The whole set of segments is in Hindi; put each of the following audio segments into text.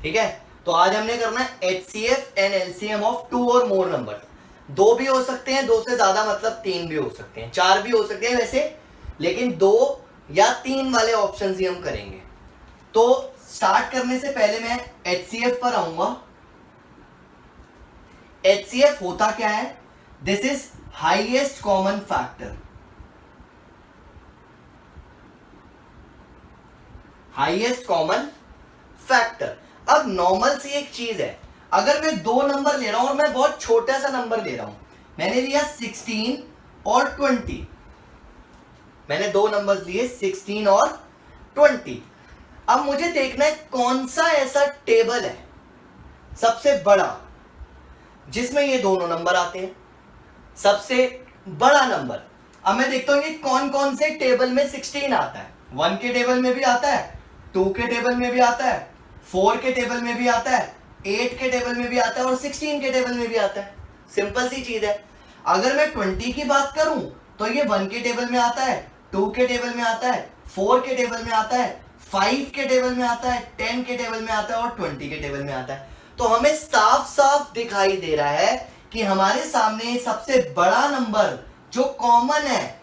ठीक है, तो आज हमने करना है HCF एंड LCM ऑफ 2 और मोर नंबर। 2 भी हो सकते हैं, 2 से ज्यादा मतलब 3 भी हो सकते हैं, 4 भी हो सकते हैं वैसे, लेकिन 2 या 3 वाले ऑप्शन ही हम करेंगे। तो स्टार्ट करने से पहले मैं HCF पर आऊंगा। HCF होता क्या है? This is highest common factor. Highest common factor. अब नॉर्मल सी एक चीज है, अगर मैं 2 नंबर ले रहा हूं और मैं बहुत छोटा सा नंबर ले रहा हूं, मैंने लिया 16 और 20, मैंने 2 नंबर लिए 16 और 20। अब मुझे देखना है कौन सा ऐसा टेबल है सबसे बड़ा जिसमें ये दोनों नंबर आते हैं, सबसे बड़ा नंबर। अब मैं देखता हूं कि कौन कौन से टेबल में 16 आता है। 1 के टेबल में भी आता है, 2 के टेबल में भी आता है, 4 के टेबल में भी आता है, 8 के टेबल में भी आता है और 16 के टेबल में भी आता है। सिंपल सी चीज है। अगर मैं 20 की बात करूं तो ये 1 के टेबल में आता है, 2 के टेबल में आता है, 4 के टेबल में आता है, 5 के टेबल में आता है, 10 के टेबल में आता है और 20 के टेबल में आता है। तो हमें साफ साफ दिखाई दे रहा है कि हमारे सामने सबसे बड़ा नंबर जो कॉमन है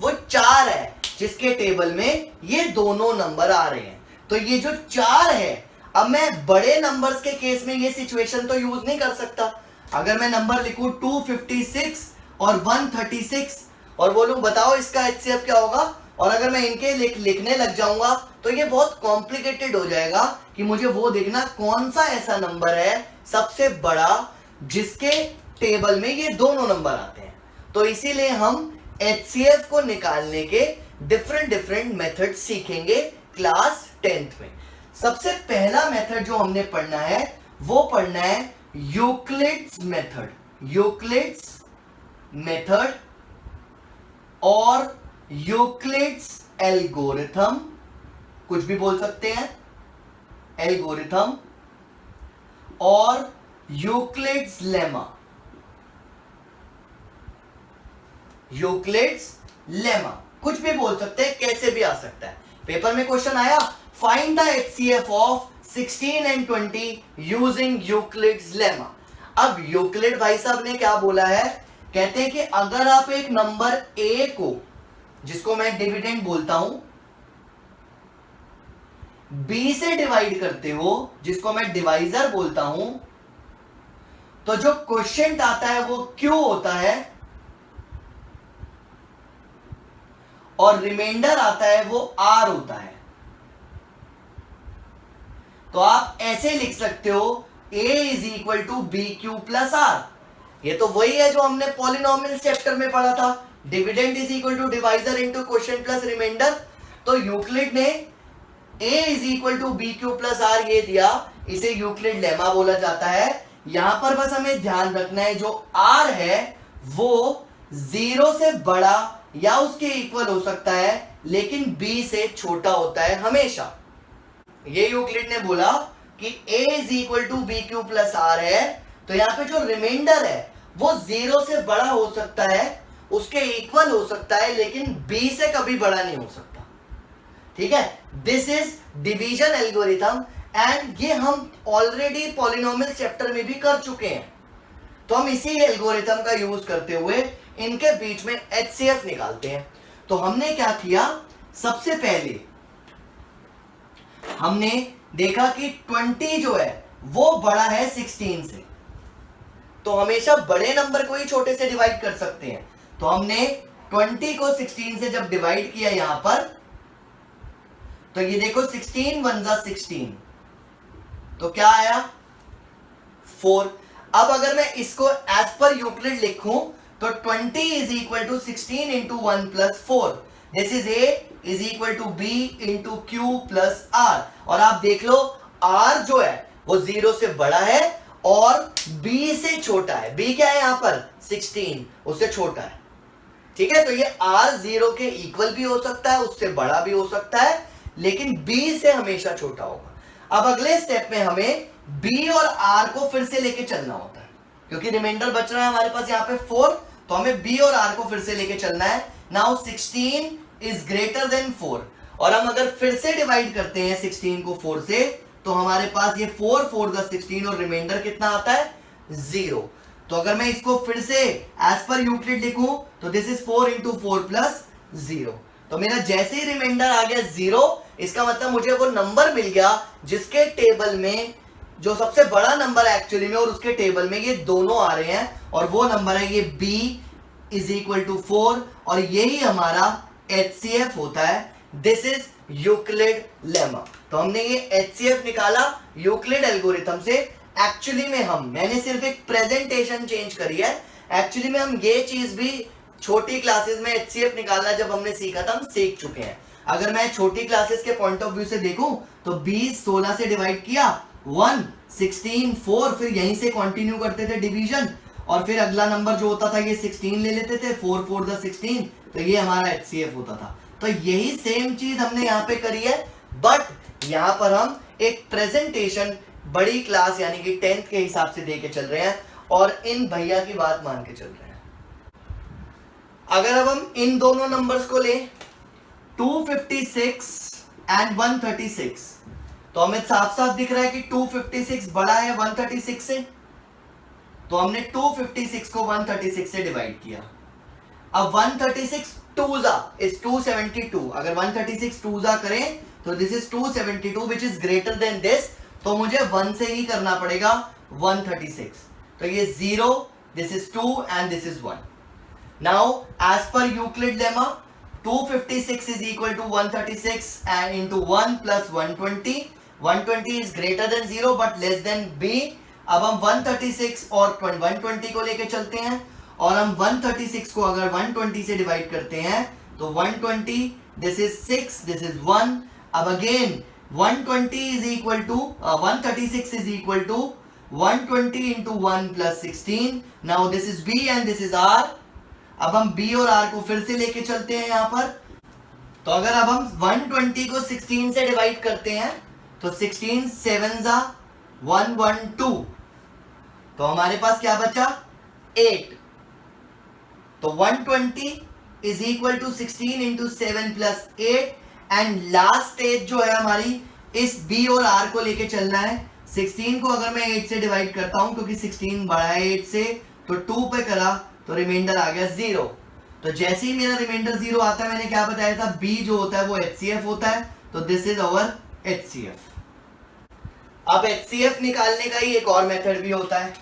वो 4 है, जिसके टेबल में ये दोनों नंबर आ रहे हैं। तो ये जो 4 है, अब मैं बड़े नंबर्स के केस में ये सिचुएशन तो यूज नहीं कर सकता। अगर मैं नंबर लिखूं 256 और 136 और बोलूं बताओ इसका HCF क्या होगा, और अगर मैं इनके लिखने लग जाऊंगा तो ये बहुत कॉम्प्लिकेटेड हो जाएगा कि मुझे वो देखना कौन सा ऐसा नंबर है सबसे बड़ा जिसके टेबल में ये दोनों नंबर आते हैं। तो इसीलिए हम HCF को निकालने के डिफरेंट मेथड सीखेंगे क्लास 10th में। सबसे पहला मेथड जो हमने पढ़ना है वो पढ़ना है यूक्लिड्स मेथड। यूक्लिड्स मेथड और यूक्लिड्स एल्गोरिथम, कुछ भी बोल सकते हैं, एल्गोरिथम और यूक्लिड्स लेमा। यूक्लिड्स लेमा कुछ भी बोल सकते हैं, कैसे भी आ सकता है। पेपर में क्वेश्चन आया find the HCF of 16 and 20 using Euclid's lemma. अब यूक्लिड भाई साहब ने क्या बोला है, कहते हैं कि अगर आप एक नंबर A को, जिसको मैं डिविडेंड बोलता हूं, B से डिवाइड करते हो, जिसको मैं डिवाइजर बोलता हूं, तो जो क्वोशिएंट आता है वो Q होता है और रिमाइंडर आता है वो R होता है। तो आप ऐसे लिख सकते हो A is equal to BQ plus R। ये तो वही है जो हमने पॉलिनोमियल चैप्टर में पढ़ा था, dividend is equal to divisor into quotient plus remainder. तो यूक्लिड ने A is equal to BQ plus R ये दिया, इसे यूक्लिड लेमा बोला जाता है। यहां पर बस हमें ध्यान रखना है जो R है वो 0 से बड़ा या उसके इक्वल हो सकता है, लेकिन B से छोटा होता है हमेशा। ये यूक्लिड ने बोला कि A is equal to BQ plus R है, तो यहां पे जो रिमाइंडर है वो 0 से बड़ा हो सकता है, उसके इक्वल हो सकता है, लेकिन B से कभी बड़ा नहीं हो सकता। ठीक है, this is division algorithm and ये हम ऑलरेडी पॉलिनोमियल चैप्टर में भी कर चुके हैं। तो हम इसी एल्गोरिथम का यूज करते हुए इनके बीच में HCF निकालते हैं। तो हमने क्या किया, सबसे पहले हमने देखा कि 20 जो है वो बड़ा है 16 से, तो हमेशा बड़े नंबर को ही छोटे से डिवाइड कर सकते हैं। तो हमने 20 को 16 से जब डिवाइड किया यहां पर, तो ये देखो 16 1 जा 16, तो क्या आया 4। अब अगर मैं इसको एज पर यूक्लिड लिखूं तो 20 is equal to 16 into 1 plus 4, this is A is equal to B into Q plus R। और आप देख लो R जो है वो 0 से बड़ा है और B से छोटा है। B क्या है यहां पर 16, उससे छोटा है। ठीक है, तो ये R 0 के इक्वल भी हो सकता है, उससे बड़ा भी हो सकता है, लेकिन B से हमेशा छोटा होगा। अब अगले स्टेप में हमें B और R को फिर से लेके चलना होता है, क्योंकि रिमाइंडर बच रहा है हमारे पास यहाँ पे 4, तो हमें B और R को फिर से लेके चलना है। नाउ 16 इज ग्रेटर देन 4, और हम अगर फिर से डिवाइड करते हैं 16 को 4 से, तो हमारे पास ये 4 4 द 16 और रिमाइंडर कितना आता है 0। तो अगर मैं इसको फिर से एज पर यूक्लिड लिखूं तो दिस इज 4 इंटू 4 प्लस 0। तो मेरा जैसे ही रिमाइंडर आ गया 0, इसका मतलब मुझे वो नंबर मिल गया जिसके टेबल में जो सबसे बड़ा नंबर है एक्चुअली में, और उसके टेबल में ये दोनों आ रहे हैं, और वो नंबर है ये b इज इक्वल टू 4, और यही हमारा HCF होता है। This is Euclid lemma. तो हमने ये HCF निकाला यूक्लिड एल्गोरिथम से। एक्चुअली में मैंने सिर्फ एक प्रेजेंटेशन चेंज करी है, एक्चुअली में हम ये चीज भी छोटी क्लासेस में HCF निकालना जब हमने सीखा था, हम सीख चुके हैं। अगर मैं छोटी क्लासेस के पॉइंट ऑफ व्यू से देखूं तो 20 16 से डिवाइड किया, 1 16 4, फिर यहीं से कंटिन्यू करते थे डिवीजन, और फिर अगला नंबर जो होता था ये 16 ले लेते थे, 4 4 द 16, तो ये हमारा HCF होता था। तो यही सेम चीज हमने यहाँ पे करी है, बट यहाँ पर हम एक प्रेजेंटेशन बड़ी क्लास यानी कि 10th के हिसाब से दे के चल रहे हैं, और इन भैया की बात मान के चल रहे हैं। अगर अब हम इन दोनों नंबर्स को लें 256 एंड 136, तो हमें साफ साफ दिख रहा है कि 256 बड़ा है 136 से, तो हमने 256 को 136 से डिवाइड किया। अब 136 टूजा इज 272, अगर 136 टूजा करें तो this is 272 which is greater than this, तो मुझे 1 से ही करना पड़ेगा 136। तो ये 0, this is 2 and this is 1। Now as per Euclid lemma 256 is equal to 136 and into 1 plus 120. 120 is greater than 0 but less than b. अब हम 136 और 120 को लेके चलते हैं, और हम 136 को अगर 120 से डिवाइड करते हैं तो 120, this is 6, this is 1. अब again 120 is equal to 136 is equal to 120 into 1 plus 16. Now this is b and this is r. अब हम b और r को फिर से लेके चलते हैं यहाँ पर। तो अगर अब हम 120 को 16 से डिवाइड करते हैं तो 16 7 जा 112, तो हमारे पास क्या बचा 8। तो 120 is equal to 16 into 7 plus 8, and last stage जो है हमारी इस b और r को लेके चलना है। 16 को अगर मैं 8 से डिवाइड करता हूं क्योंकि 16 बड़ा है 8 से, तो 2 पे करा तो रिमाइंडर आ गया 0। तो जैसे ही मेरा रिमाइंडर 0 आता है, मैंने क्या बताया था, b जो होता है वो HCF होता है, तो दिस इज अवर HCF। अब HCF निकालने का ही एक और मेथड भी होता है,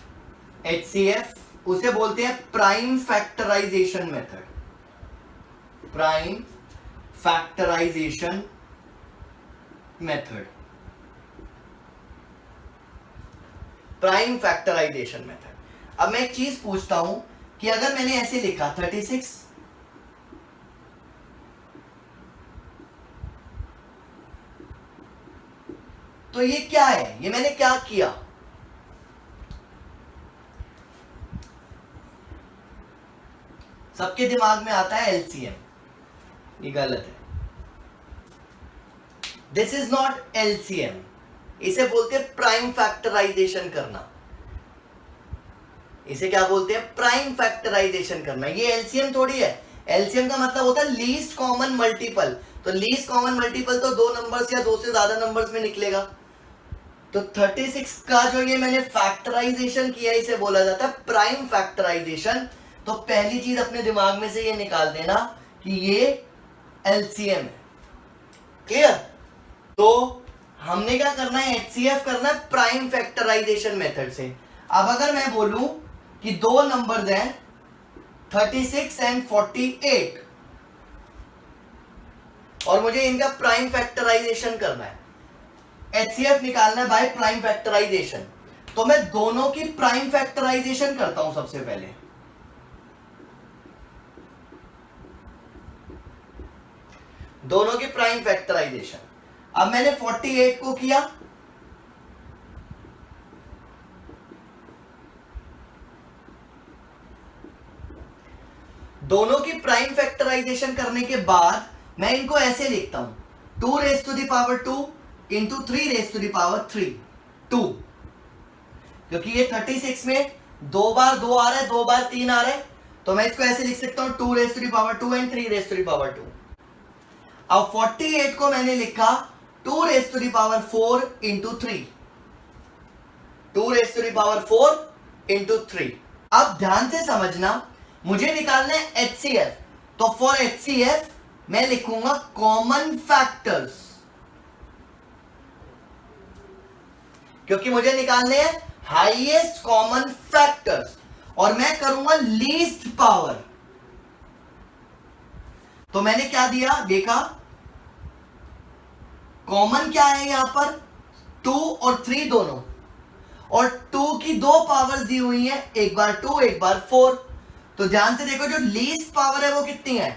HCF उसे बोलते हैं prime factorisation method. Prime factorisation method, prime factorisation method. अब मैं एक चीज पूछता हूं कि अगर मैंने ऐसे लिखा 36, तो ये क्या है, ये मैंने क्या किया, सबके दिमाग में आता है LCM, ये गलत है। दिस इज नॉट LCM, इसे बोलते हैं प्राइम फैक्टराइजेशन करना। इसे क्या बोलते हैं, प्राइम फैक्टराइजेशन करना। ये LCM थोड़ी है, LCM का मतलब होता है लीस्ट कॉमन मल्टीपल। तो लीस्ट कॉमन मल्टीपल तो 2 नंबर्स या 2 से ज्यादा नंबर्स में निकलेगा। तो 36 का जो ये मैंने फैक्टराइजेशन किया, इसे बोला जाता है प्राइम फैक्टराइजेशन। तो पहली चीज अपने दिमाग में से ये निकाल देना कि ये LCM है। क्लियर? तो हमने क्या करना है, HCF करना है प्राइम फैक्टराइजेशन मेथड से। अब अगर मैं बोलूं कि 2 नंबर्स हैं 36 एंड 48, और मुझे इनका प्राइम फैक्टराइजेशन करना है, HCF निकालना है बाय प्राइम फैक्टराइजेशन, तो मैं दोनों की प्राइम फैक्टराइजेशन करता हूं सबसे पहले। दोनों की प्राइम फैक्टराइजेशन। अब मैंने 48 को किया, दोनों की प्राइम फैक्टराइजेशन करने के बाद मैं इनको ऐसे लिखता हूं 2 raise to the power 2 into 3 raise to the power 3 2, क्योंकि ये 36 में 2 बार 2 आ रहा है, 2 बार 3 आ रहा है, तो मैं इसको ऐसे लिख सकता हूं 2 raise to the power 2 and 3 raise to the power 2। अब 48 को मैंने लिखा 2 raised to the power 4 into 3, 2 raised to the power 4 into 3। अब ध्यान से समझना, मुझे निकालना है HCF, तो फॉर HCF मैं लिखूंगा कॉमन फैक्टर्स, क्योंकि मुझे निकालने हैं हाईएस्ट कॉमन फैक्टर्स, और मैं करूंगा लीस्ट पावर। तो मैंने क्या दिया, देखा कॉमन क्या है यहां पर, 2 और 3 दोनों, और 2 की 2 पावर्स दी हुई है, एक बार 2 एक बार 4। तो ध्यान से देखो, जो लीस्ट पावर है वो कितनी है,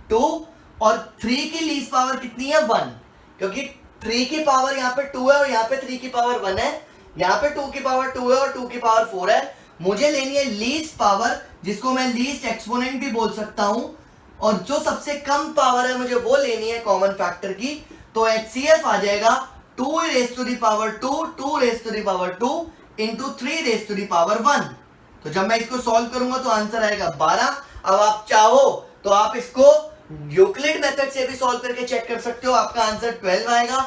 2, और 3 की लीस्ट पावर कितनी है, 1, क्योंकि 3 की पावर यहां पे 2 है और यहां पे 3 की पावर 1 है, यहां पे 2 की पावर 2 है और 2 की पावर 4 है। मुझे लेनी है लीस्ट पावर, जिसको मैं लीस्ट एक्सपोनेंट भी बोल सकता हूं, और जो सबसे कम पावर है मुझे वो लेनी है कॉमन फैक्टर की। तो HCF आ जाएगा 2 raised to the power 2, 2 raised to the power 2 into 3 raised to the power 1। तो जब मैं इसको सॉल्व करूंगा तो आंसर आएगा 12। अब आप चाहो तो आप इसको यूक्लिड मेथड से भी सॉल्व करके चेक कर सकते हो, आपका आंसर 12 आएगा।